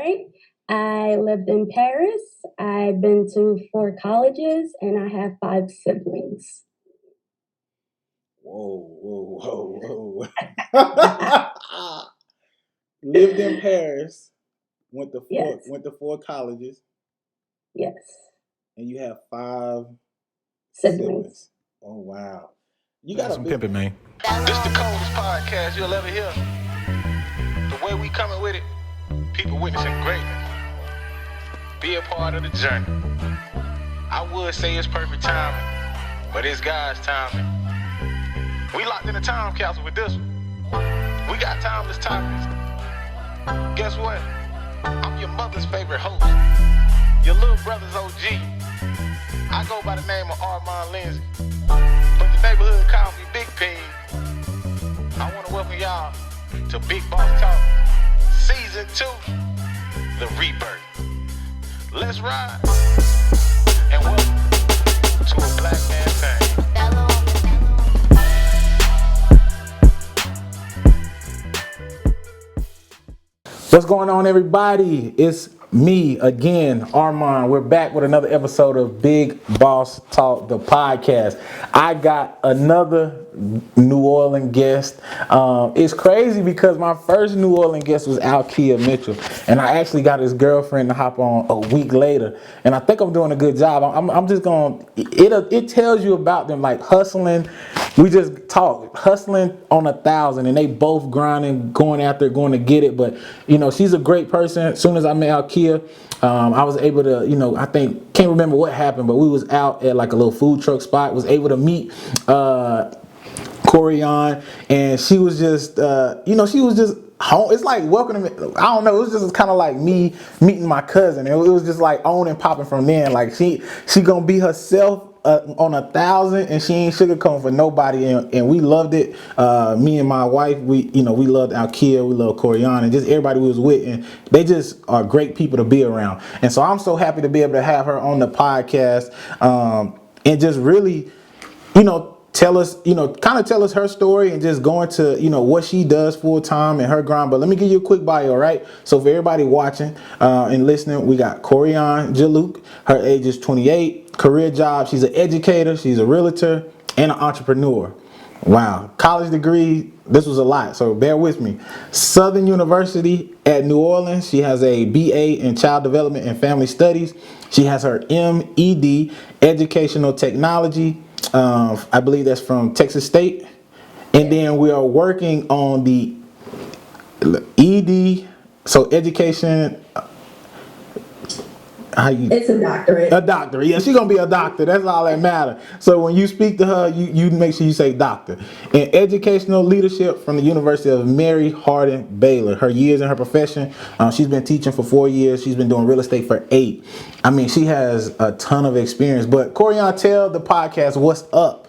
right. I lived in Paris. I've been to 4 colleges, and I have 5 siblings. Whoa. Lived in Paris, Yes. went to 4 colleges, Yes. and you have 5 Siblings. Oh wow. You got some pimping, man. This the coldest podcast you'll ever hear. The way we coming with it, people witnessing greatness. Be a part of the journey. I would say it's perfect timing, but it's God's timing. We locked in a time capsule with this one. We got timeless topics. Guess what? I'm your mother's favorite host. Your little brother's OG. I go by the name of Armand Lindsay, but the neighborhood call me Big P. I want to welcome y'all to Big Boss Talk, Season 2, The Rebirth. Let's ride, and welcome to a Black Man Thing. What's going on, everybody? It's me again, Armand. We're back with another episode of Big Boss Talk, the podcast. I got another New Orleans guest. It's crazy because my first New Orleans guest was Alkia Mitchell, and I actually got his girlfriend to hop on a week later, and I think I'm doing a good job. I'm just going, it tells you about them, like hustling. We just talk hustling on 1,000, and they both grinding, going after it, going to get it. But you know, she's a great person. As soon as I met Alkia, I was able to, I can't remember what happened, but we was out at like a little food truck spot. Was able to meet Korianne, and she was just, she was just home. It's like welcoming. I don't know. It was just kind of like me meeting my cousin. It was just like on and popping from then. Like she gonna be herself. On 1,000, and she ain't sugarcoating for nobody, and we loved it. Me and my wife, we loved Alkia, we love Korianne, and just everybody we was with, and they just are great people to be around. And so I'm so happy to be able to have her on the podcast, and just really, tell us, tell us her story, and just go into, what she does full time and her grind. But let me give you a quick bio, right? So for everybody watching and listening, we got Korianne Juluke. Her age is 28. Career job, she's an educator, she's a realtor, and an entrepreneur. Wow. College degree, this was a lot, so bear with me. Southern University at New Orleans. She has a BA in Child Development and Family Studies. She has her MED, Educational Technology. I believe that's from Texas State. And then we are working on the ED, so education. It's a doctorate. A doctor. Yeah, she's going to be a doctor. That's all that matters. So when you speak to her, you make sure you say doctor. And educational leadership from the University of Mary Hardin Baylor. Her years in her profession, she's been teaching for 4 years. She's been doing real estate for 8. I mean, she has a ton of experience. But Korianne, tell the podcast what's up.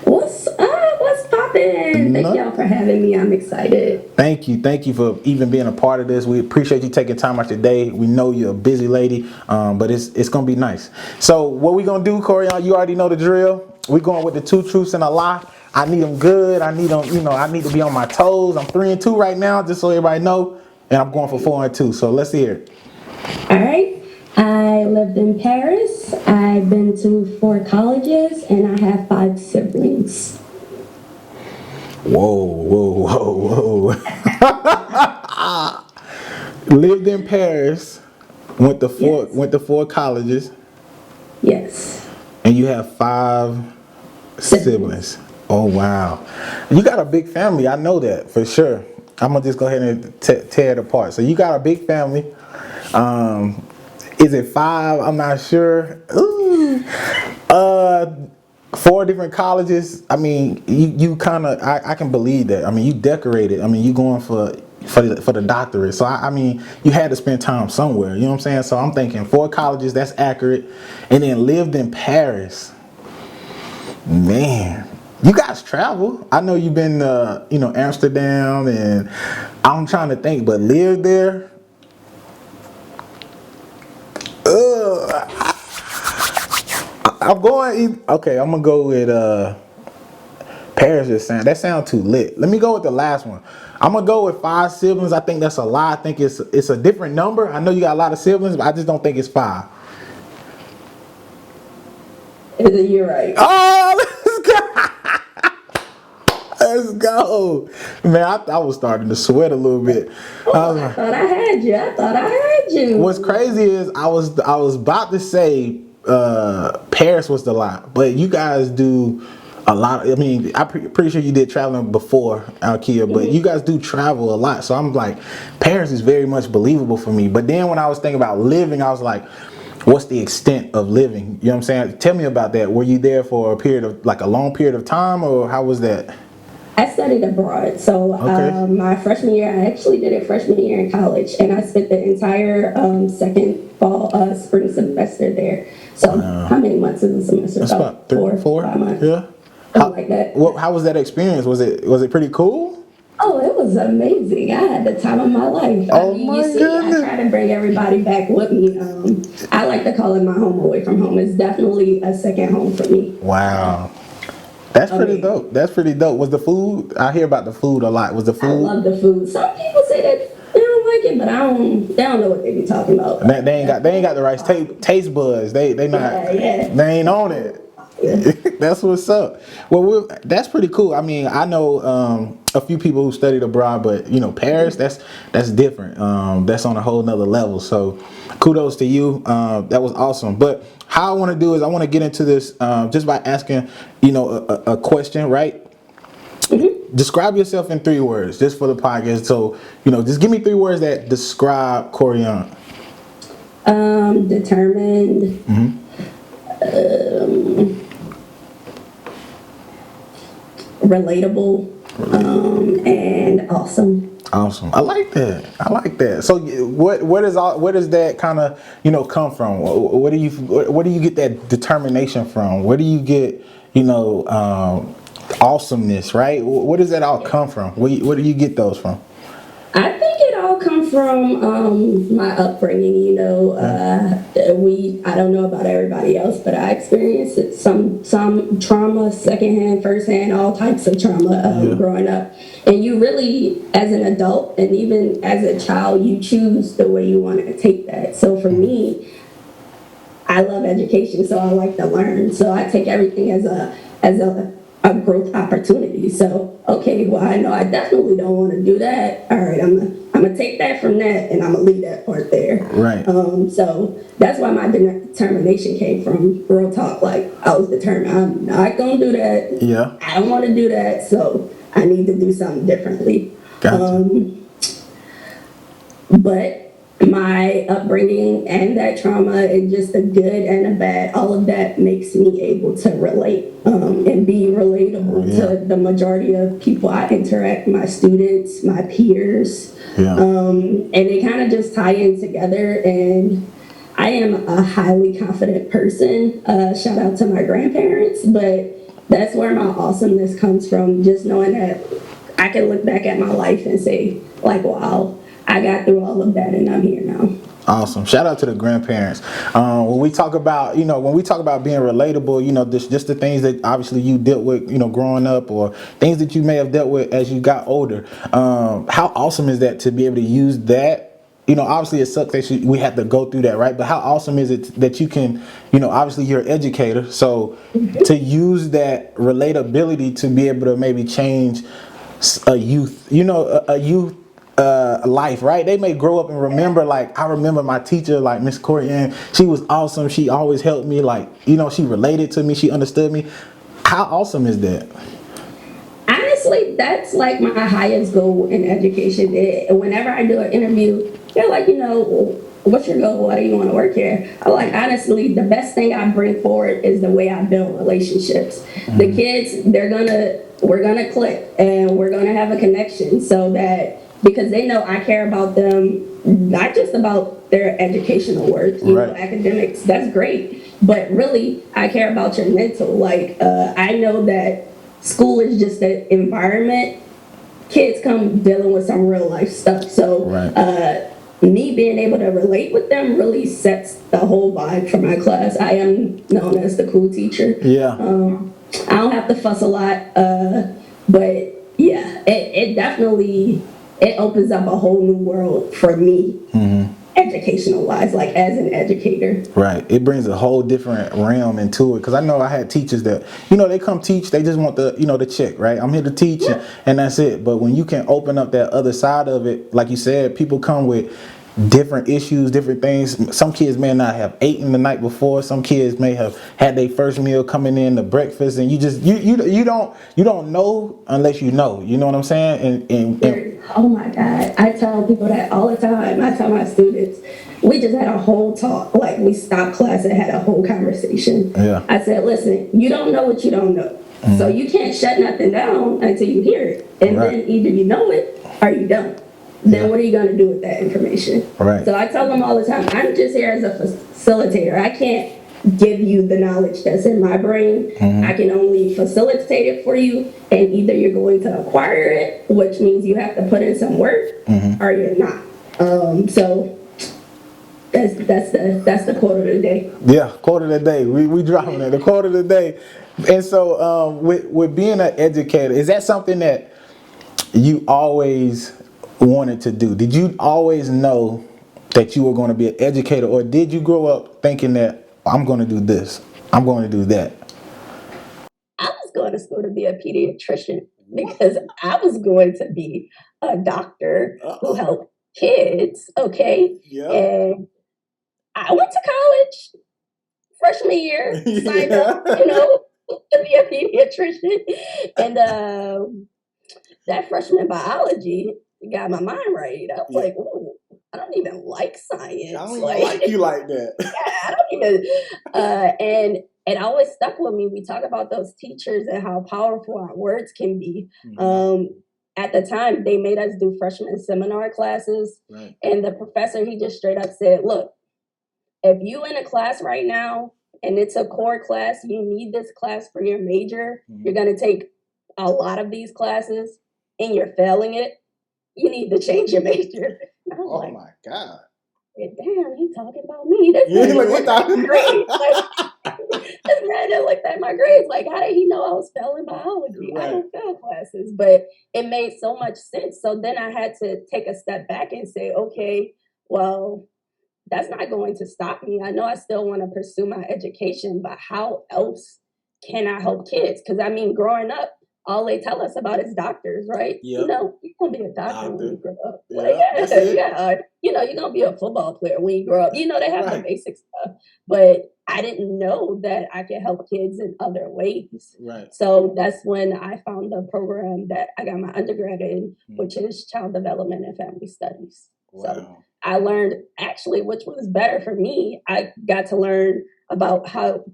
What's up? What's poppin'? Thank y'all for having me. I'm excited. Thank you for even being a part of this. We appreciate you taking time out your day. We know you're a busy lady, but it's gonna be nice. So what we gonna do, Korianne? You already know the drill. We going with the 2 truths and a lie. I need them good. I need them. I need to be on my toes. I'm 3-2 right now, just so everybody know, and I'm going for 4-2. So let's hear it. All right. I lived in Paris. I've been to 4 colleges, and I have 5 siblings. Whoa. Lived in Paris, went to 4 colleges. Yes. And you have 5 siblings. Oh wow. You got a big family. I know that for sure. I'm gonna just go ahead and tear it apart. So you got a big family. Is it 5? I'm not sure. Ooh. 4 different colleges. I mean, you kind of, I can believe that. I mean, you decorated. I mean, you going for the doctorate. So I mean, you had to spend time somewhere. You know what I'm saying? So I'm thinking 4 colleges. That's accurate. And then lived in Paris. Man, you guys travel. I know you've been, Amsterdam, and I'm trying to think, but lived there. I'm gonna go with Paris just sound too lit. Let me go with the last one. I'm gonna go with 5 siblings. I think that's a lie. I think it's a different number. I know you got a lot of siblings, but I just don't think it's 5. You're right. Oh, let's go, man. I was starting to sweat a little bit. I thought I had you. What's crazy is I was about to say Paris was the lie, but you guys do a lot. I mean, I'm pretty sure you did traveling before Alkia, but you guys do travel a lot. So I'm like, Paris is very much believable for me. But then when I was thinking about living, I was like, what's the extent of living? You know what I'm saying? Tell me about that. Were you there for a long period of time, or how was that? I studied abroad, so my freshman year, I actually did it freshman year in college, and I spent the entire second spring semester there. So how many months is a semester? That's about 4, 5 months. Yeah. Like that. How was that experience? Was it pretty cool? Oh, it was amazing. I had the time of my life. Oh my goodness. I try to bring everybody back with me. I like to call it my home away from home. It's definitely a second home for me. Wow. That's pretty dope. That's pretty dope. Was the food? I hear about the food a lot. Was the food? I love the food. Some people say that they don't like it, but they don't know what they be talking about. They ain't got the right taste buds. They ain't on it. That's what's up. Well, that's pretty cool. I mean, I know a few people who studied abroad, but Paris, that's different. That's on a whole nother level. So kudos to you. That was awesome. But how I want to do is I want to get into this just by asking a question, right? Mm-hmm. Describe yourself in 3 words, just for the podcast. So just give me 3 words that describe Korianne. Determined. Mm-hmm. Relatable, and awesome. Awesome. I like that. So where does that kind of come from? Where do you get that determination from? Where do you get awesomeness, right? Where does that all come from? Where do you get those from? I think it all comes from my upbringing. I don't know about everybody else, but I experienced some trauma, secondhand, firsthand, all types of trauma growing up. And you really, as an adult and even as a child, you choose the way you want to take that. So for me, I love education, so I like to learn. So I take everything as a growth opportunity. So, okay, well, I know I definitely don't want to do that. All right, I'm gonna take that from that, and I'm gonna leave that part there. Right. So that's why my determination came from. Real talk. Like, I was determined. I'm not gonna do that. Yeah. I don't want to do that, so I need to do something differently. Gotcha. But my upbringing and that trauma, and just the good and the bad, all of that makes me able to relate and be relatable to the majority of people I interact, my students, my peers. Yeah. And they kind of just tie in together. And I am a highly confident person. Shout out to my grandparents, but that's where my awesomeness comes from. Just knowing that I can look back at my life and say, like, wow, I got through all of that and I'm here now. Awesome. Shout out to the grandparents. When we talk about being relatable, just the things that obviously you dealt with, growing up, or things that you may have dealt with as you got older. How awesome is that to be able to use that? Obviously it sucks that we have to go through that, right? But how awesome is it that you can, obviously you're an educator, so to use that relatability to be able to maybe change a youth, life, right? They may grow up and remember, like, I remember my teacher, like Miss Korianne, she was awesome. She always helped me, like, she related to me, she understood me. How awesome is that? Honestly, that's like my highest goal in education. Whenever I do an interview, they're like, what's your goal? Why do you want to work here? I'm like, honestly, the best thing I bring forward is the way I build relationships. Mm-hmm. The kids, we're gonna click and we're gonna have a connection, so that, because they know I care about them, not just about their educational work, academics, that's great, but really I care about your mental. Like, I know that school is just an environment. Kids come dealing with some real life stuff. So me being able to relate with them really sets the whole vibe for my class. I am known as the cool teacher. Yeah. I don't have to fuss a lot, but yeah, it definitely, it opens up a whole new world for me, educational wise, like as an educator. Right. It brings a whole different realm into it. Because I know I had teachers that, you know, they come teach, they just want the, you know, the check, right? I'm here to teach, and that's it. But when you can open up that other side of it, like you said, people come with different issues, different things. Some kids may not have eaten the night before. Some kids may have had their first meal coming in, the breakfast, and you don't know unless you know. You know what I'm saying? And Oh my God, I tell people that all the time. I tell my students, we just had a whole talk, like we stopped class and had a whole conversation. Yeah. I said, listen, you don't know what you don't know. So you can't shut nothing down until you hear it. And then either you know it or you don't. Then what are you going to do with that information? Right. So I tell them all the time, I'm just here as a facilitator. I can't give you the knowledge that's in my brain. I can only facilitate it for you, and either you're going to acquire it, which means you have to put in some work, or you're not. So that's the quote of the day. yeah, quote of the day. We dropping it. The quote of the day. And so with being an educator, is that something that you always wanted to do? Did you always know that you were going to be an educator, or did you grow up thinking that I'm going to do this, I'm going to do that? I was going to school to be a pediatrician because I was going to be a doctor who helped kids, okay? Yeah. And I went to college freshman year, signed up, to be a pediatrician. And that freshman biology got my mind right. I was like, ooh, I don't even like science. I don't even like you like that. I don't even, and it always stuck with me. We talk about those teachers and how powerful our words can be. At the time, they made us do freshman seminar classes. Right. And the professor, he just straight up said, look, if you in a class right now and it's a core class, you need this class for your major, you're going to take a lot of these classes and you're failing it, you need to change your major. And I was my God. Damn, he talking about me. This man looked at my grades. This man that looked at my grades. Like, how did he know I was failing biology? Right. I don't fail classes. But it made so much sense. So then I had to take a step back and say, okay, well, that's not going to stop me. I know I still want to pursue my education, but how else can I help kids? Because I mean, growing up, all they tell us about is doctors, right? Yep. You're going to be a doctor when you grow up. Yeah, you're going to be a football player when you grow up. They have the basic stuff. But I didn't know that I could help kids in other ways. Right. So that's when I found the program that I got my undergrad in, which is Child Development and Family Studies. Wow. So I learned, actually, which was better for me, I got to learn about how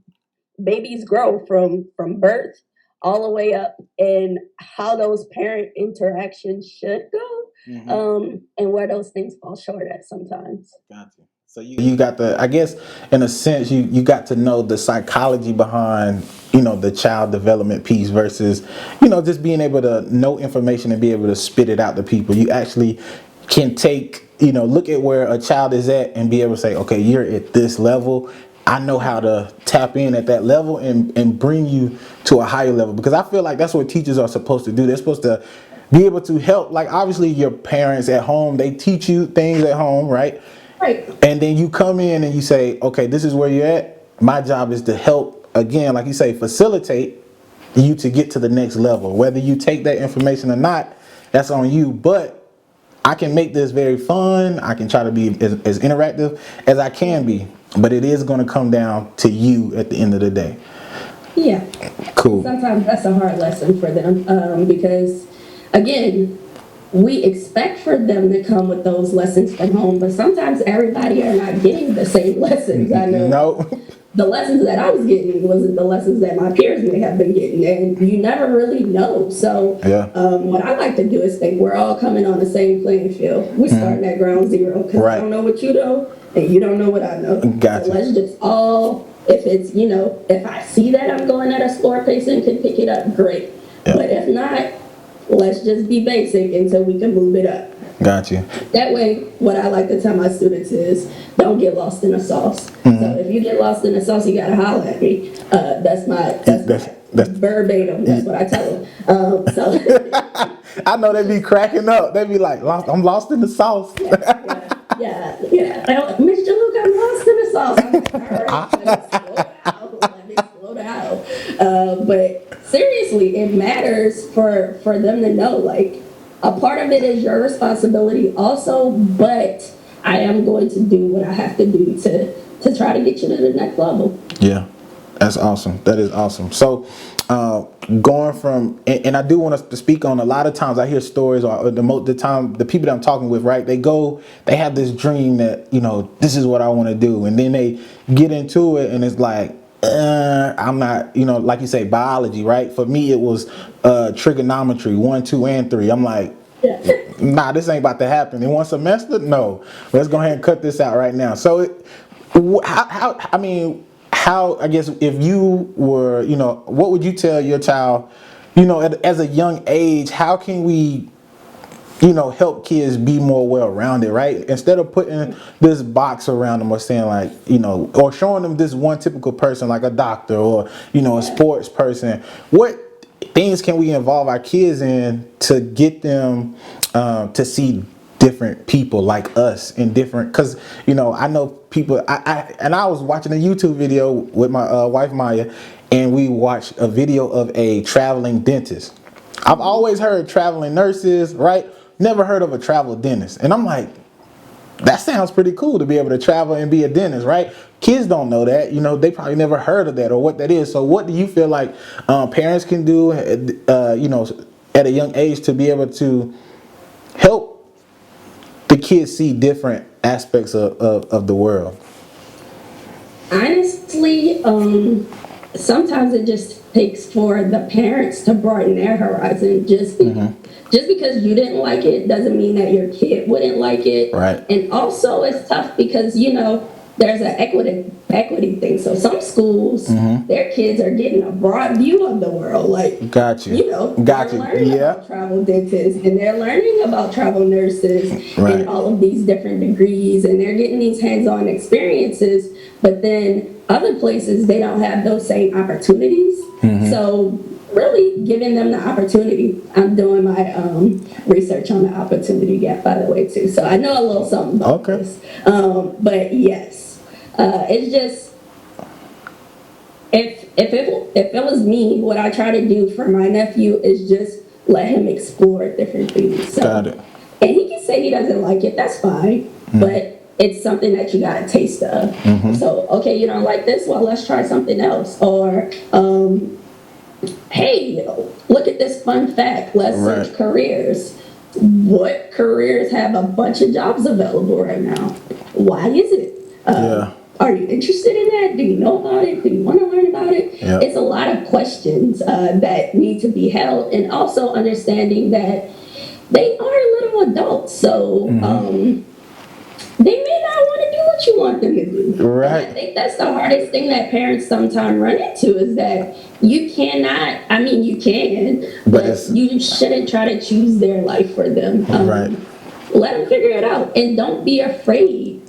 babies grow from birth all the way up and how those parent interactions should go, and where those things fall short at sometimes. Gotcha. So you got the, I guess, in a sense, you got to know the psychology behind, the child development piece versus, just being able to know information and be able to spit it out to people. You actually can take, look at where a child is at and be able to say, okay, you're at this level. I know how to tap in at that level and bring you to a higher level, because I feel like that's what teachers are supposed to do. They're supposed to be able to help. Like, obviously your parents at home, they teach you things at home, right? Right. And then you come in and you say, okay, this is where you're at. My job is to help, again, like you say, facilitate you to get to the next level. Whether you take that information or not, that's on you. But I can make this very fun. I can try to be as interactive as I can be. But it is going to come down to you at the end of the day. Yeah. Cool. Sometimes that's a hard lesson for them, because, again, we expect for them to come with those lessons from home, but sometimes everybody are not getting the same lessons. I know. No. The lessons that I was getting wasn't the lessons that my peers may have been getting, and you never really know. So what I like to do is think we're all coming on the same playing field. We're starting at ground zero, because I don't know what you know, and you don't know what I know. Gotcha. So let's just all, if it's, if I see that I'm going at a slower pace and can pick it up, great. Yeah. But if not, let's just be basic until we can move it up. Gotcha. That way, what I like to tell my students is, don't get lost in the sauce. So if you get lost in the sauce, you gotta holler at me. That's my verbatim. That's what I tell them. So I know they be cracking up. They be like, I'm lost in the sauce. yeah. Miss Juluke, I'm lost in the sauce. I'm like, all right, let me slow down. But seriously, it matters for them to know, like, a part of it is your responsibility also, but I am going to do what I have to do to try to get you to the next level. Yeah, that's awesome. That is awesome. So, going from, and I do want us to speak on, a lot of times I hear stories, or the time the people that I'm talking with, right? They have this dream that, this is what I want to do, and then they get into it, and it's like, I'm not, like you say, biology, right? For me, it was trigonometry 1, 2, and 3. I'm like, nah, this ain't about to happen in one semester. No, let's go ahead and cut this out right now. So, how, I guess, if you were, what would you tell your child, as a young age, how can we, help kids be more well-rounded, right? Instead of putting this box around them, or saying like, or showing them this one typical person, like a doctor or, a sports person, what things can we involve our kids in to get them to see different people like us in different, because I know people, I was watching a YouTube video with my wife Maya, and we watched a video of a traveling dentist. I've always heard traveling nurses, right? Never heard of a travel dentist. And I'm like, that sounds pretty cool, to be able to travel and be a dentist, right? Kids don't know that, they probably never heard of that or what that is. So what do you feel like parents can do, at a young age, to be able to help the kids see different aspects of the world? Honestly, sometimes it just takes for the parents to broaden their horizon. Just because you didn't like it doesn't mean that your kid wouldn't like it. Right. And also it's tough because, there's an equity thing. So some schools, their kids are getting a broad view of the world. Like, Got you. They're learning about travel dentists, and they're learning about travel nurses, right, and all of these different degrees, and they're getting these hands-on experiences. But then other places, they don't have those same opportunities. So really giving them the opportunity. I'm doing my research on the opportunity gap, by the way, too. So I know a little something about this. But yes, it's just, if it was me, what I try to do for my nephew is just let him explore different things. So, got it. And he can say he doesn't like it. That's fine. But it's something that you got a taste of. So, okay, you don't like this? Well, let's try something else. Or, hey, look at this fun fact. Let's search careers. What careers have a bunch of jobs available right now? Why is it? Are you interested in that? Do you know about it? Do you want to learn about it? It's a lot of questions that need to be held, and also understanding that they are little adults. So they may not want to do what you want them to do. Right. And I think that's the hardest thing that parents sometimes run into, is that you cannot, you can, but you shouldn't try to choose their life for them. Right. Let them figure it out, and don't be afraid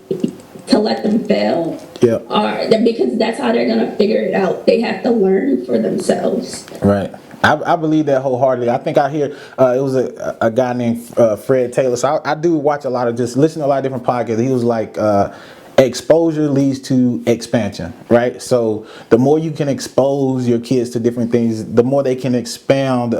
to let them fail. Or because that's how they're going to figure it out. They have to learn for themselves. Right. I believe that wholeheartedly. I think I hear it was a guy named Fred Taylor. So I do watch a lot of, just listen to a lot of different podcasts. He was like, exposure leads to expansion, right? So the more you can expose your kids to different things, the more they can expound,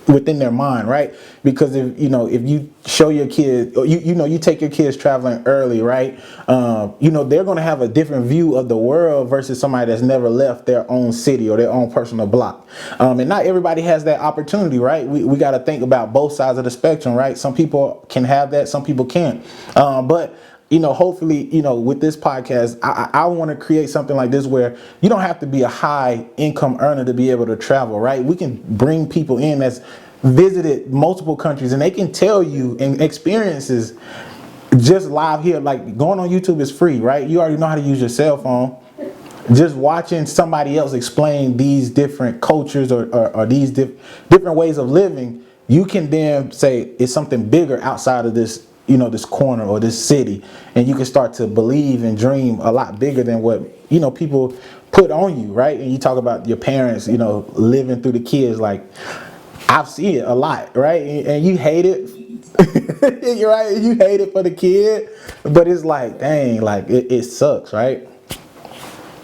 within their mind, right? Because if you show your kid, or you take your kids traveling early, right? They're going to have a different view of the world versus somebody that's never left their own city or their own personal block. And not everybody has that opportunity, right? We got to think about both sides of the spectrum, right? Some people can have that, some people can't. But hopefully, with this podcast, I want to create something like this where you don't have to be a high income earner to be able to travel, right? We can bring people in that's visited multiple countries, and they can tell you and experiences just live here. Like, going on YouTube is free, right? You already know how to use your cell phone. Just watching somebody else explain these different cultures or these different ways of living, you can then say it's something bigger outside of this this corner or this city, and you can start to believe and dream a lot bigger than what people put on you, right? And you talk about your parents, living through the kids. Like, I've seen it a lot, right? And you hate it. You're right. You hate it for the kid, but it's like, dang, like it sucks, right?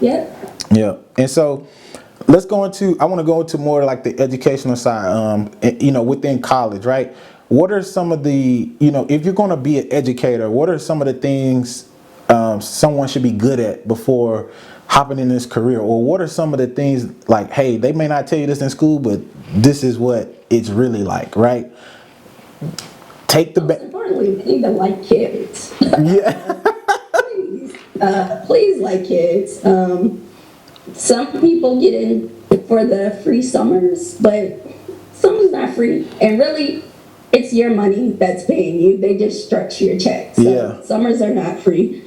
Yeah. Yeah. And so I want to go into more like the educational side, within college, right? What are some of the, if you're going to be an educator, what are some of the things someone should be good at before hopping in this career? Or what are some of the things like, hey, they may not tell you this in school, but this is what it's really like, right? Most importantly, they need to like kids. Yeah. Please like kids. Some people get in for the free summers, but summer's not free. And really, it's your money that's paying you. They just structure your checks. So Yeah. Summers are not free.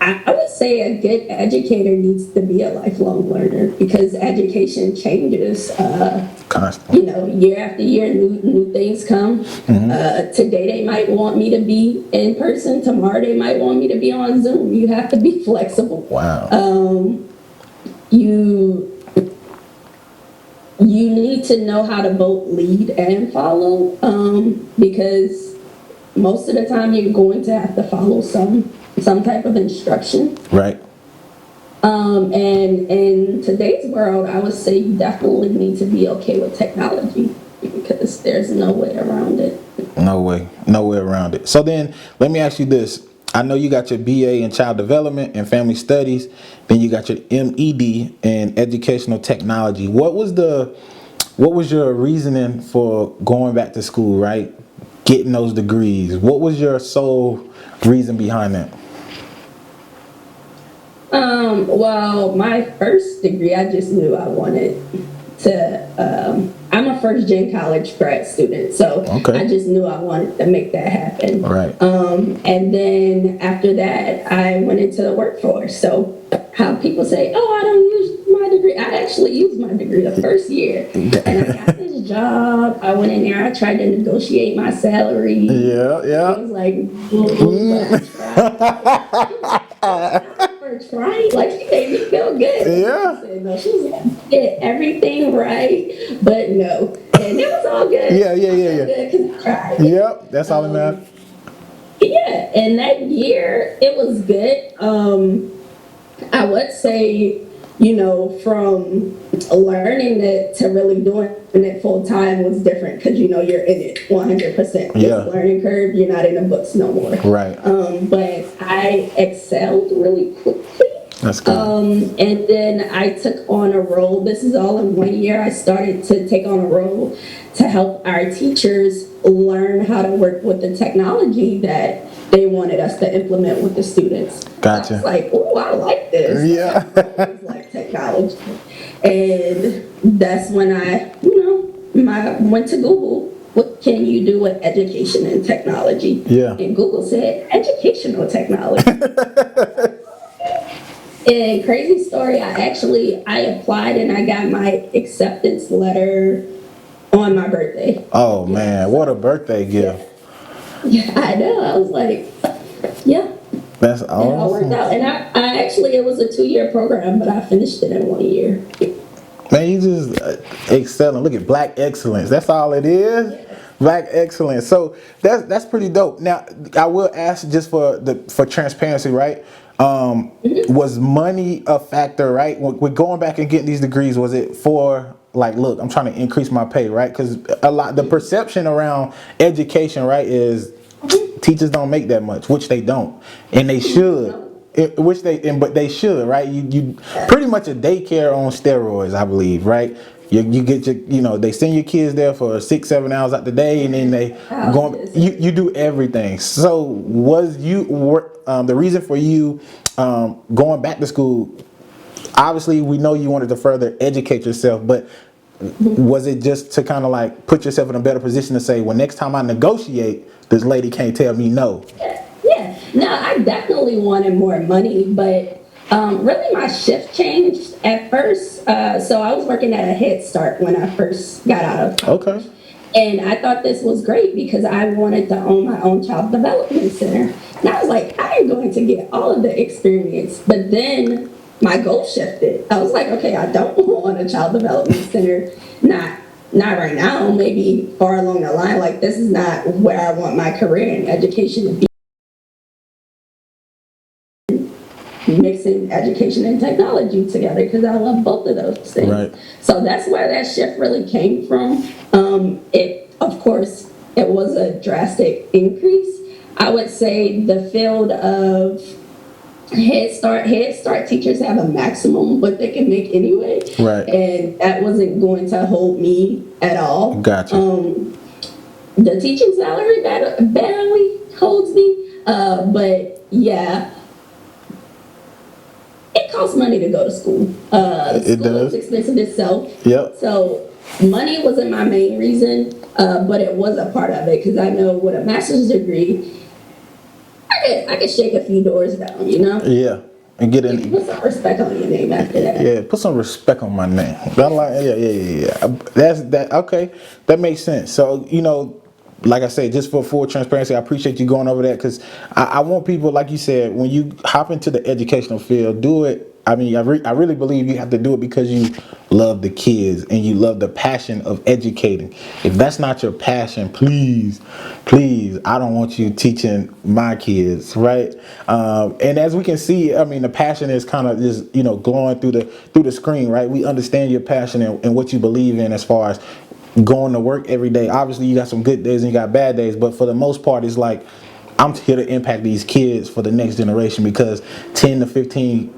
I would say a good educator needs to be a lifelong learner, because education changes. Constantly. Year after year, new things come. Today they might want me to be in person. Tomorrow they might want me to be on Zoom. You have to be flexible. Wow. You need to know how to both lead and follow, because most of the time you're going to have to follow some type of instruction. Right. And in today's world, I would say you definitely need to be okay with technology, because there's no way around it. No way around it. So then let me ask you this. I know you got your BA in child development and family studies, then you got your MED in educational technology. What was your reasoning for going back to school, right? Getting those degrees. What was your sole reason behind that? Well, my first degree, I just knew I wanted to, I'm a first-gen college grad student, so Okay. I just knew I wanted to make that happen. Right. And then after that, I went into the workforce. So how people say, oh, I don't use my degree. I actually used my degree the first year. And I got this job. I went in there. I tried to negotiate my salary. Yeah. I was like, trying, like, she made me feel good. Yeah. Said, no, she was like, did everything right, but no. And it was all good. Yeah. Good 'cause I tried. Yep, that's all that matters. Yeah, and that year it was good. I would say, from learning it to really doing it full time was different, because you're in it 100%. Yeah. It's a learning curve. You're not in the books no more. Right. But I excelled really quickly. That's good. And then I took on a role. This is all in 1 year. I started to take on a role to help our teachers learn how to work with the technology that they wanted us to implement with the students. Gotcha. I was like, oh, I like this. Yeah. I always like technology. And that's when I, went to Google. What can you do with education and technology? Yeah. And Google said, educational technology. And crazy story, I applied and I got my acceptance letter on my birthday. Oh man, what a birthday gift. Yeah, I know. I was like, yeah. That's It all worked awesome. out. And I actually, it was a 2-year program, but I finished it in 1 year. Man, you just excelling. Look at black excellence. That's all it is. Yeah. Black excellence. So that's pretty dope. Now I will ask, just for transparency, right? Was money a factor, right? With going back and getting these degrees, was it for like, look, I'm trying to increase my pay, right? Because the perception around education, right, is teachers don't make that much, which they don't, and they should. But they should, right? You pretty much a daycare on steroids, I believe, right? You get your, they send your kids there for 6-7 hours out the day, and then they you do everything. So was the reason for you going back to school? Obviously, we know you wanted to further educate yourself, but was it just to kind of like put yourself in a better position to say, well, next time I negotiate, this lady can't tell me no? Yeah. No, I definitely wanted more money, but really my shift changed at first. So I was working at a Head Start when I first got out of college. Okay. And I thought this was great because I wanted to own my own child development center. And I was like, I am going to get all of the experience. But then my goal shifted. I was like, okay, I don't want a child development center. Not right now, maybe far along the line. Like, this is not where I want my career in education to be. Mixing education and technology together because I love both of those things. Right. So that's where that shift really came from. It, of course, it was a drastic increase. I would say the field of Head Start teachers have a maximum what they can make anyway. Right. And that wasn't going to hold me at all. Gotcha. The teaching salary barely holds me. But yeah, it costs money to go to school. It School does. is expensive itself. Yep. So money wasn't my main reason, but it was a part of it because I know with a master's degree, I could shake a few doors down, you know? Yeah. And get in. Put some respect on your name after that. Yeah, put some respect on my name. I'm like, yeah. That's that. Okay, that makes sense. So like I said, just for full transparency, I appreciate you going over that because I want people, like you said, when you hop into the educational field, do it. I mean, I really believe you have to do it because you love the kids and you love the passion of educating. If that's not your passion, please, I don't want you teaching my kids, right? And as we can see, I mean, the passion is kind of just glowing through the screen, right? We understand your passion and what you believe in as far as going to work every day. Obviously, you got some good days and you got bad days, but for the most part, it's like I'm here to impact these kids for the next generation because 10 to 15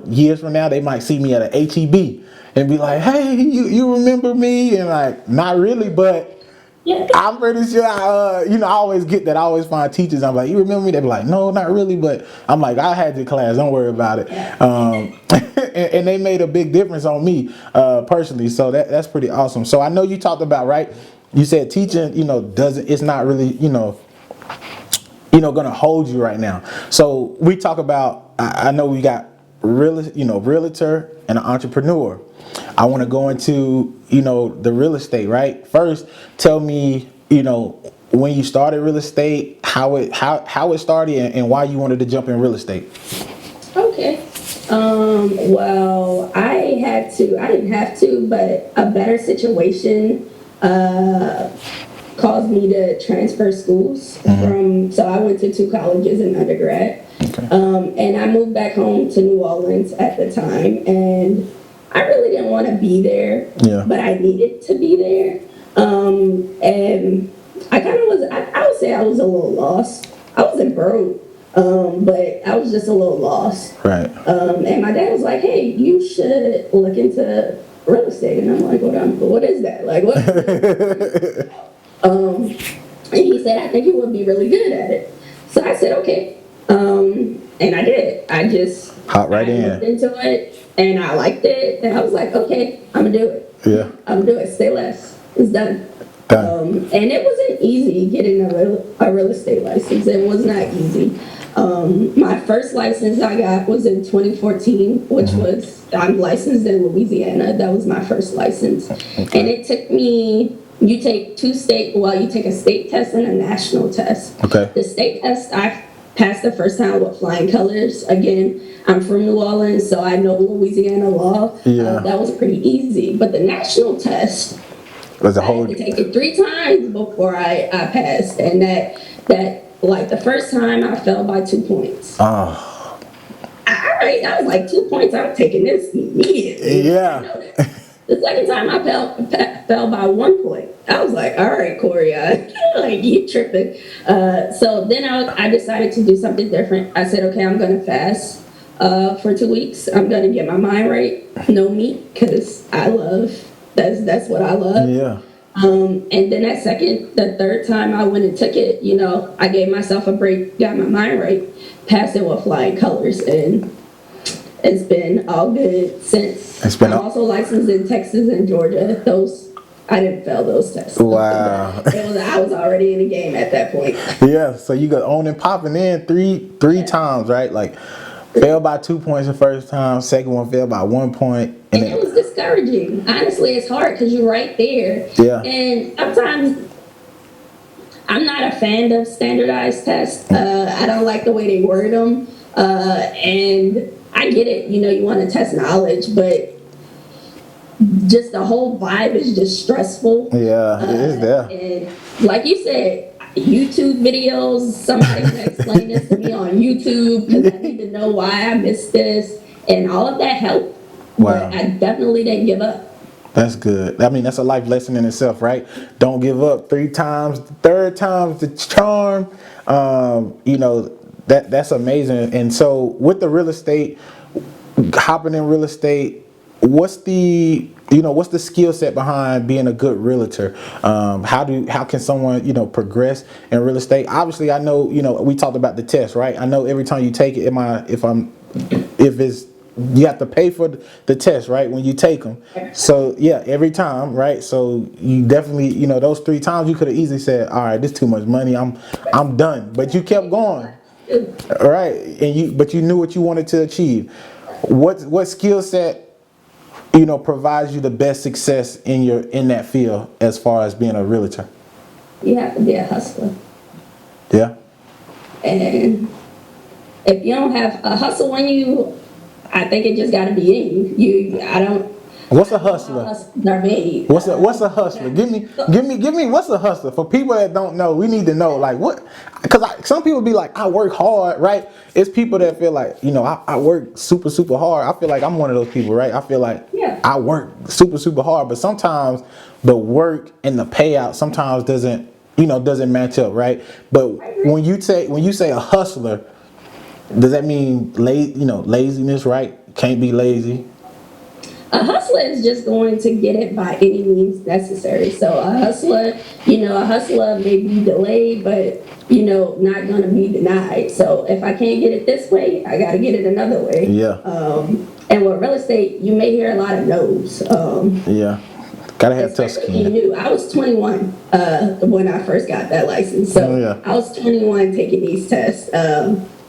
years from now, they might see me at an HEB and be like, hey, you remember me? And like, not really, but Yeah. I'm pretty sure, I always get that. I always find teachers, I'm like, you remember me? They be like, no, not really, but I'm like, I had your class, don't worry about it. And they made a big difference on me personally, so that's pretty awesome. So I know you talked about, right, you said teaching, it's not really, gonna hold you right now. So we talk about, I know we got realtor and an entrepreneur. I want to go into the real estate, right? First, tell me when you started real estate, how it started, and why you wanted to jump in real estate. Okay. Well, I didn't have to, but a better situation caused me to transfer schools so I went to 2 colleges in undergrad. Okay. And I moved back home to New Orleans at the time, and I really didn't want to be there, but I needed to be there. And I kind of was, I would say I was a little lost. I wasn't broke, but I was just a little lost. Right. And my dad was like, hey, you should look into real estate. And I'm like, what is that? Like, what? And he said, I think you would be really good at it. So I said, okay. And I did. I just Hop right in. looked into it, and I liked it. And I was like, okay, I'm going to do it. Yeah. I'm going to do it. Say less. It's done. And it wasn't easy getting a real estate license. It was not easy. My first license I got was in 2014, which was, I'm licensed in Louisiana. That was my first license. Okay. And it took me, you take a state test and a national test. Okay. The state test, I passed the first time with flying colors. Again, I'm from New Orleans, so I know Louisiana law. Yeah. That was pretty easy. But the national test, was a I whole. had to take it 3 times before I passed, and that like the first time I fell by 2 points. Oh. I was like 2 points. I'm taking this immediately. Yeah. The second time I fell by 1 point. I was like, all right, Korianne, like you tripping. So then I decided to do something different. I said, okay, I'm going to fast for 2 weeks. I'm going to get my mind right. No meat, because that's what I love. Yeah. And then the third time I went and took it, I gave myself a break, got my mind right, passed it with flying colors, and it's been all good since. I'm also licensed in Texas and Georgia. I didn't fail those tests. Wow. I was already in the game at that point. Yeah, so you got on and popping in three times, right? Like, failed by 2 points the first time, second one failed by 1 point. And it was disgusting. discouraging. Honestly, it's hard because you're right there. Yeah. And sometimes I'm not a fan of standardized tests. I don't like the way they word them. And I get it, you know, you want to test knowledge, but just the whole vibe is just stressful. Yeah, it is there. And like you said, YouTube videos, somebody can explain this to me on YouTube because I need to know why I missed this. And all of that helped. Wow. But I definitely didn't give up. That's good. I mean, that's a life lesson in itself, right? Don't give up 3 times. The third time's the charm. You know, that's amazing. And so with the real estate, hopping in real estate, what's the skill set behind being a good realtor? How can someone, you know, progress in real estate? Obviously, I know, you know, we talked about the test, right? I know every time you take it, you have to pay for the test, right? When you take them. So yeah, every time, right? So you definitely, you know, those 3 times you could have easily said, all right, this is too much money. I'm done. But you kept going. All right. But you knew what you wanted to achieve. What skill set, you know, provides you the best success in that field as far as being a realtor? You have to be a hustler. Yeah. And if you don't have a hustle in you, I think it just got to be in you. What's a hustler? They're made. What's a hustler? Give me. What's a hustler? For people that don't know, we need to know, like, what? Because some people be like, I work hard, right? It's people that feel like, you know, I work super, super hard. I feel like I'm one of those people, right? I feel like I work super, super hard, but sometimes the work and the payout sometimes doesn't match up, right? But when you say a hustler, does that mean laziness, right? Can't be lazy. A hustler is just going to get it by any means necessary. So a hustler may be delayed, but, you know, not going to be denied. So if I can't get it this way, I got to get it another way. Yeah. And with real estate, you may hear a lot of no's. Yeah. Gotta have tough skin. I was 21 when I first got that license. So I was 21 taking these tests.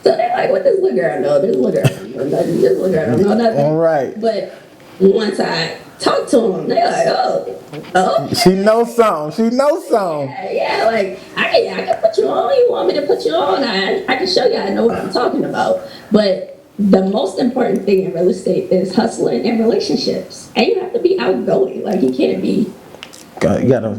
So they're like, what does little girl know? This little girl don't know nothing. This little girl don't know nothing. All right. But once I talk to them, they're like, oh. She knows something. Yeah, like, I can put you on. You want me to put you on? I can show you I know what I'm talking about. But the most important thing in real estate is hustling and relationships. And you have to be outgoing. Like, you can't be. You gotta.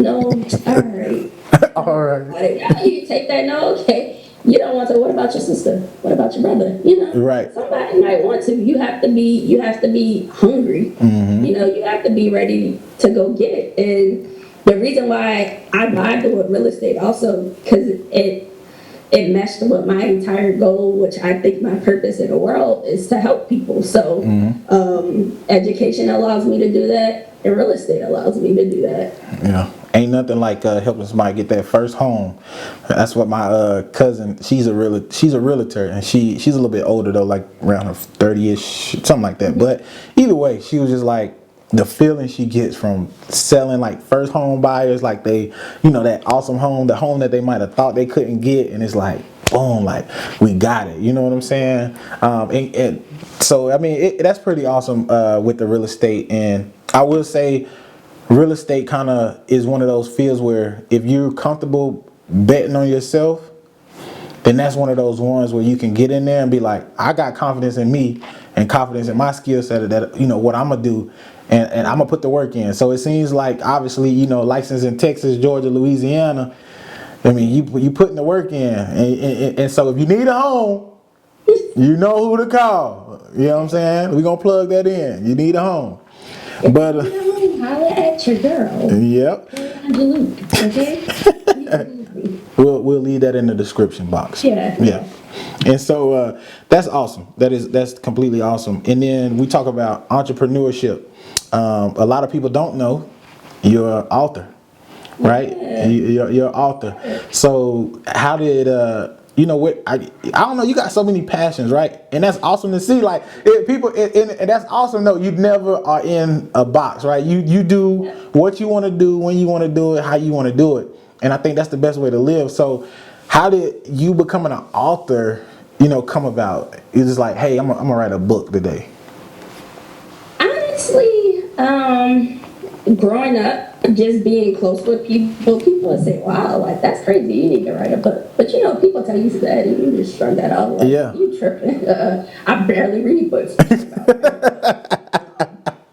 No, all right. All right. You take that no, okay. You don't want to. What about your sister? What about your brother? You know, right. Somebody might want to. You have to be hungry. Mm-hmm. You know, you have to be ready to go get it. And the reason why I vibed with real estate also because it meshed with my entire goal, which I think my purpose in the world is to help people. So, education allows me to do that, and real estate allows me to do that. Yeah. Ain't nothing like helping somebody get that first home. That's what my cousin. She's a realtor, and she's a little bit older though, like around 30ish, something like that. But either way, she was just like the feeling she gets from selling like first home buyers, like they, you know, that awesome home, the home that they might have thought they couldn't get, and it's like boom, like we got it. You know what I'm saying? And so I mean, that's pretty awesome with the real estate, and I will say. Real estate kind of is one of those fields where if you're comfortable betting on yourself, then that's one of those ones where you can get in there and be like, I got confidence in me and confidence in my skill set that, you know, what I'm going to do and I'm going to put the work in. So it seems like obviously, you know, licensed in Texas, Georgia, Louisiana, I mean, you putting the work in. And so if you need a home, you know who to call. You know what I'm saying? We're going to plug that in. You need a home. But holler at your girl. Yep. Juluke, okay? We'll leave that in the description box. Yeah. And so that's awesome. That's completely awesome. And then we talk about entrepreneurship. A lot of people don't know you're an author, right? Yeah. You're an author. So how did you know what? I don't know. You got so many passions, right? And that's awesome to see. Like and that's awesome. Though you never are in a box, right? You do what you want to do, when you want to do it, how you want to do it, and I think that's the best way to live. So, how did you becoming an author come about? It's just like, hey, I'm gonna write a book today. Honestly, growing up, just being close with people would say, wow, like, that's crazy, you need to write a book. But people tell you that and you just shrug that off, like, Yeah. you tripping. I barely read books.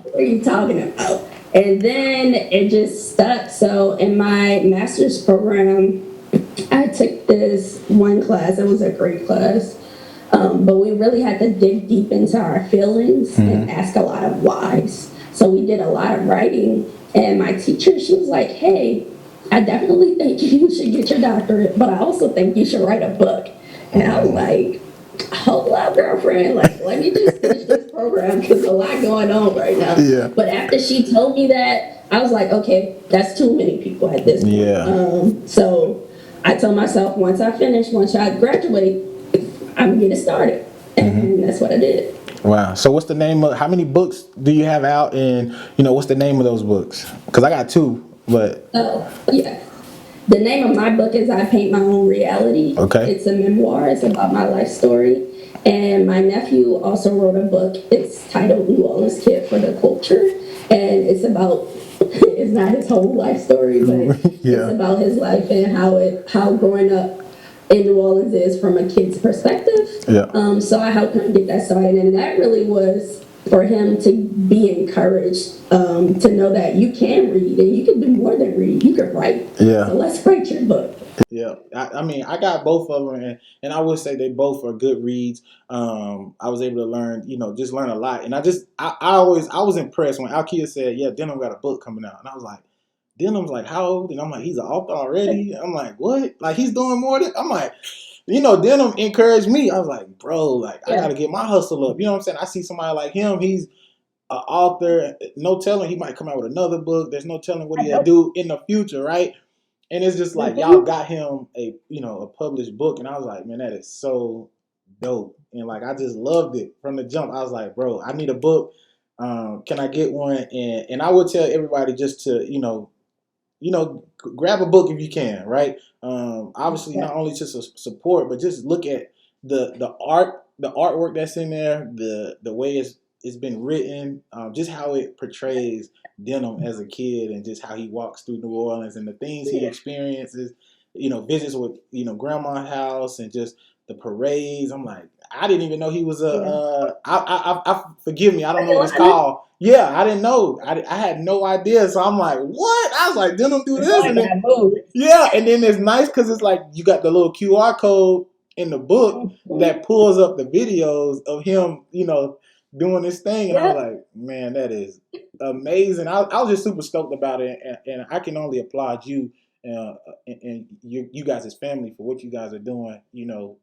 What are you talking about? And then it just stuck. So in my master's program, I took this one class. It was a great class. But we really had to dig deep into our feelings and ask a lot of whys. So we did a lot of writing. And my teacher, she was like, hey, I definitely think you should get your doctorate, but I also think you should write a book. And I was like, hold up, girlfriend. Like, let me just finish this program because there's a lot going on right now. Yeah. But after she told me that, I was like, okay, that's too many people at this point. Yeah. So I told myself, once I graduate, I'm gonna get it started. And that's what I did. Wow. So what's the name of, how many books do you have out, and what's the name of those books? Because I got 2, but. Oh, yeah. The name of my book is I Paint My Own Reality. Okay. It's a memoir. It's about my life story. And my nephew also wrote a book. It's titled New Orleans Kid for the Culture. And it's about, it's not his whole life story, but Yeah. it's about his life and how growing up in New Orleans is from a kid's perspective. Yeah. So I helped him get that started. And that really was for him to be encouraged, to know that you can read and you can do more than read. You can write. Yeah. So let's write your book. Yeah, I mean, I got both of them, and I would say they both are good reads. I was able to learn, just learn a lot, and I was impressed when Alkia said, "Yeah, Denham got a book coming out," and I was like, "Denham's like how old?" And I'm like, "He's an author already." I'm like, "What? Like he's doing more than?" I'm like, Denham encouraged me. I was like, "Bro, like I got to get my hustle up." You know what I'm saying? I see somebody like him. He's an author. No telling he might come out with another book. There's no telling what he'll do in the future, right? And it's just like y'all got him a published book, and I was like, man, that is so dope, and like I just loved it from the jump. I was like, bro, I need a book. Can I get one? And I would tell everybody just to grab a book if you can, right? Obviously, not only to support, but just look at the artwork that's in there, the way it's been written, just how it portrays Denham as a kid, and just how he walks through New Orleans and the things he experiences, visits with grandma's house and just the parades. I'm like, I didn't even know he was I forgive me, I don't know what it's called. Yeah, I didn't know. I had no idea. So I'm like, what? I was like, Denham do this, and then, yeah, and then it's nice because it's like you got the little QR code in the book that pulls up the videos of him, doing this thing, and I was like, man, that is amazing. I was just super stoked about it, and I can only applaud you and you guys as family for what you guys are doing,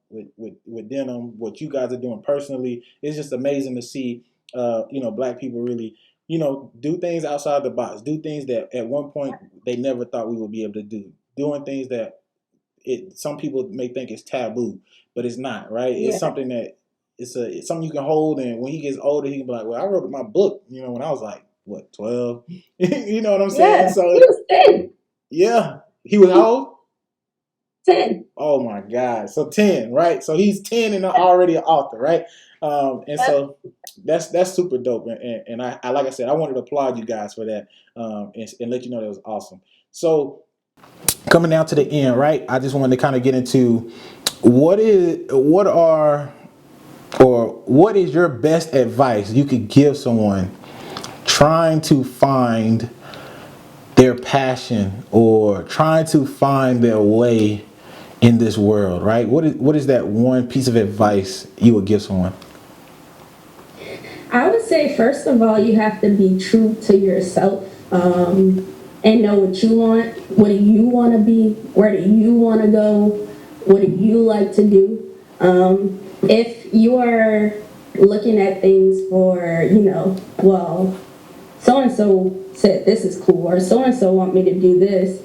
with Denham, what you guys are doing personally. It's just amazing to see, Black people really, do things outside the box, do things that at one point they never thought we would be able to do, doing things that some people may think is taboo, but it's not, right? It's something that it's something you can hold, and when he gets older, he can be like, well, I wrote my book, when I was like, what, 12? You know what I'm saying? Yeah, so he was 10. Yeah. He was how old? 10. Oh my God. So 10, right? So he's 10 and already an author, right? So that's super dope. And I like I said, I wanted to applaud you guys for that, and let you know that was awesome. So coming down to the end, right? I just wanted to kind of get into what is your best advice you could give someone trying to find their passion or trying to find their way in this world, right? What is that one piece of advice you would give someone? I would say, first of all, you have to be true to yourself, and know what you want. What do you want to be? Where do you want to go? What do you like to do? If you are looking at things for, well, so-and-so said this is cool, or so-and-so want me to do this,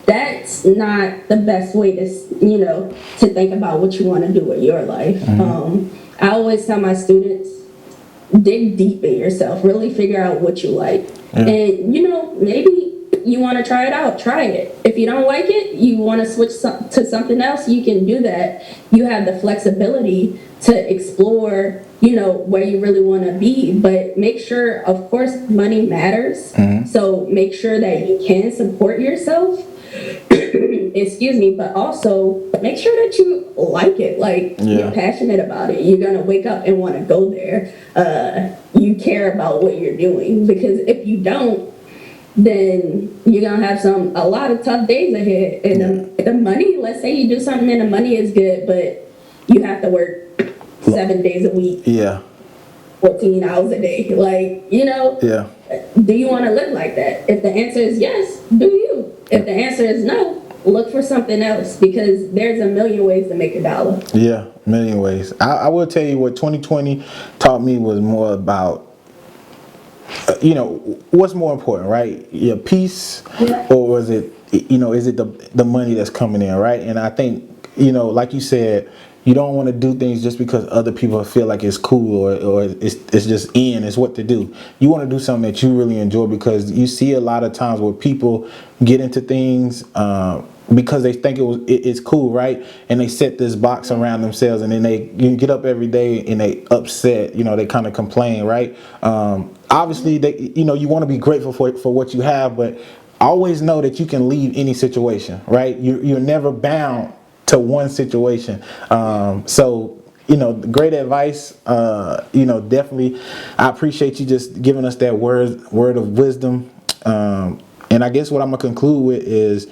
that's not the best way to think about what you want to do with your life. I always tell my students, dig deep in yourself, really figure out what you like. And maybe you want to try it out, try it. If you don't like it, you want to switch to something else, you can do that. You have the flexibility to explore, where you really want to be. But make sure, of course, money matters. So make sure that you can support yourself. Excuse me, but also make sure that you like it, you're passionate about it. You're gonna wake up and want to go there. You care about what you're doing, because if you don't, then you're gonna have a lot of tough days ahead. And the money, let's say you do something and the money is good, but you have to work 7 days a week. 14 hours a day. Do you want to live like that? If the answer is yes, do you? If the answer is no, look for something else, because there's a million ways to make $1. Yeah, a million ways. I will tell you what 2020 taught me was more about, what's more important, right? Your peace, or was it, is it the money that's coming in, right? And I think, like you said, you don't want to do things just because other people feel like it's cool or it's just it's what to do. You want to do something that you really enjoy, because you see a lot of times where people get into things because they think it's cool, right? And they set this box around themselves, and then you get up every day and they upset, they kind of complain, right? Obviously, you want to be grateful for what you have, but always know that you can leave any situation, right? You're never bound to one situation. So great advice. Definitely, I appreciate you just giving us that word of wisdom. And I guess what I'm gonna conclude with is,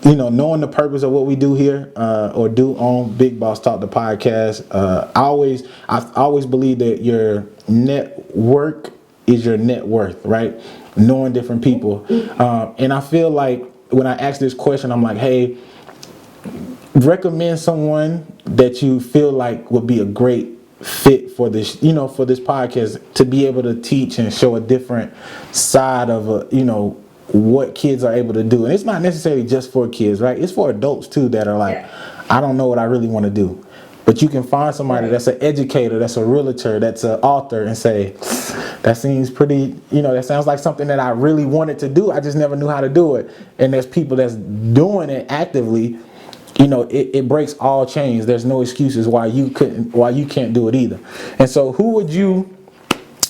knowing the purpose of what we do here, or do on Big Boss Talk, the podcast. I always believe that your network is your net worth, right? Knowing different people. And I feel like when I ask this question, I'm like, hey, recommend someone that you feel like would be a great fit for this, for this podcast, to be able to teach and show a different side of what kids are able to do. And it's not necessarily just for kids, right? It's for adults too, that are like, I don't know what I really want to do. But you can find somebody that's an educator, that's a realtor, that's an author, and say, that seems pretty, that sounds like something that I really wanted to do. I just never knew how to do it. And there's people that's doing it actively. It breaks all chains. There's no excuses why you can't do it either. And so who would you,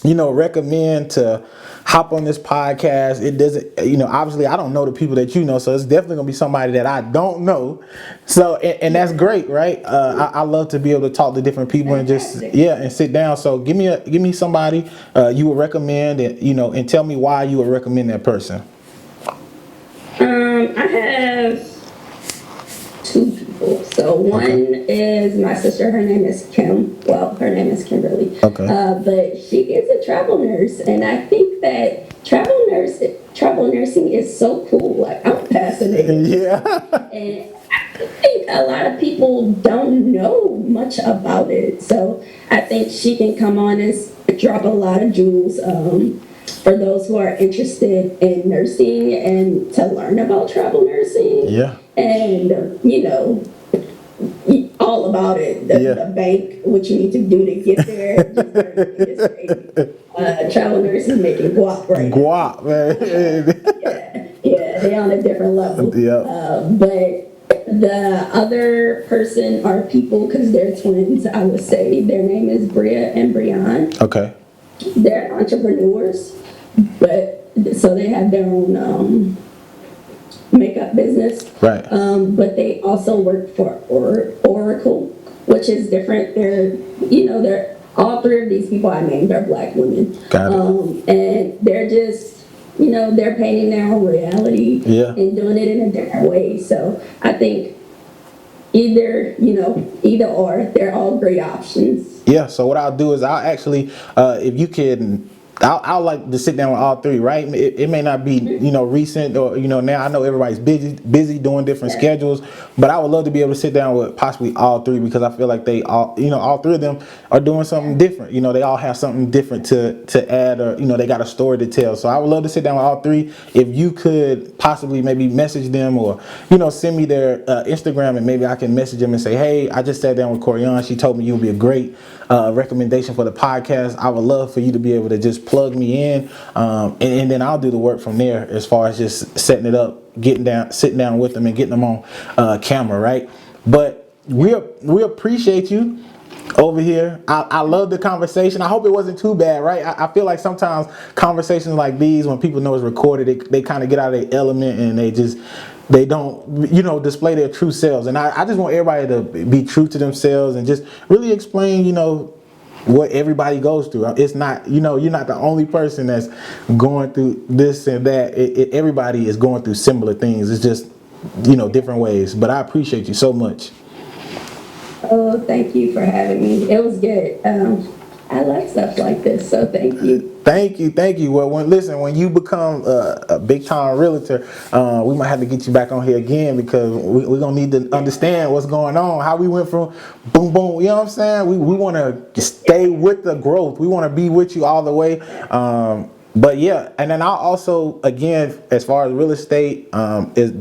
recommend to hop on this podcast? It doesn't, obviously I don't know the people that so it's definitely gonna be somebody that I don't know. So, and that's great, right? I love to be able to talk to different people and just, and sit down. So give me somebody you would recommend, and, and tell me why you would recommend that person. I have 2 people. So one is my sister. Her name is Kim. Well, her name is Kimberly. Okay. But she is a travel nurse, and I think that travel nursing is so cool. Like, I'm fascinated. Yeah. And I think a lot of people don't know much about it. So I think she can come on and drop a lot of jewels for those who are interested in nursing and to learn about travel nursing. Yeah. And, all about it. The bank, what you need to do to get there. Travel nurses making guap right now. Guap, man. Yeah, they're on a different level. Yeah. But the other person are people, because they're twins, I would say. Their name is Bria and Brianne. Okay. They're entrepreneurs, but so they have their own makeup business. Right. But they also work for Oracle, which is different. They're all 3 of these people I named are Black women. Got it. And they're just, they're painting their own reality and doing it in a different way. So I think either or, they're all great options. Yeah. So what I'll do is I'll actually, if you can, I'll like to sit down with all 3, right? It may not be, recent, or, now I know everybody's busy doing different schedules, but I would love to be able to sit down with possibly all 3, because I feel like they all, all 3 of them are doing something different. They all have something different to add, or, they got a story to tell. So I would love to sit down with all 3. If you could possibly maybe message them, or, send me their Instagram, and maybe I can message them and say, hey, I just sat down with Korianne. She told me you'll be a great recommendation for the podcast. I would love for you to be able to just just plug me in, and then I'll do the work from there as far as just setting it up, sitting down with them and getting them on camera, right? But we appreciate you over here. I love the conversation. I hope it wasn't too bad, right? I feel like sometimes conversations like these, when people know it's recorded, they kind of get out of their element and they don't, display their true selves. And I just want everybody to be true to themselves and just really explain, what everybody goes through. It's not, you're not the only person that's going through this and that. Everybody is going through similar things. It's just, different ways. But I appreciate you so much. Oh, thank you for having me. It was good. I like stuff like this, so thank you. Thank you. Well, when you become a big time realtor, we might have to get you back on here again, because we're gonna need to understand what's going on, how we went from boom boom. You know what I'm saying? We want to stay with the growth. We want to be with you all the way. But yeah, and then I'll also, again, as far as real estate, is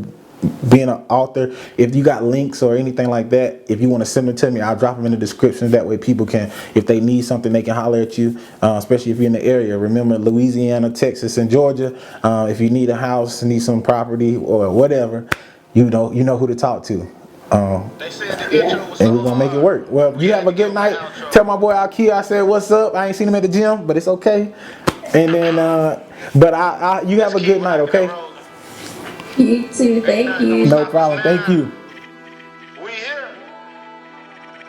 being an author, if you got links or anything like that, if you want to send them to me, I'll drop them in the description. That way people can, if they need something, they can holler at you, especially if you're in the area. Remember, Louisiana, Texas, and Georgia, if you need a house, need some property or whatever, you know who to talk to. They said the intro was so And we're gonna make it work. Well, you have a good night. Tell my boy Alkia I said what's up. I ain't seen him at the gym, but it's okay. And then but you have a good night, okay? You too. Thank you. No problem. Thank you. We here.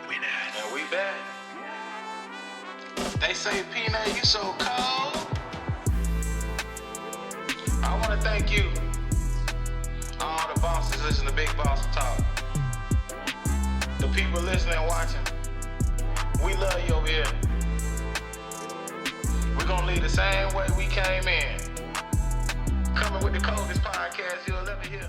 And we back. They say, Peanut, you so cold. I want to thank you. All the bosses listen to Big Boss Talk. The people listening and watching. We love you over here. We're going to leave the same way we came in. Coming with the coldest podcast you'll ever hear.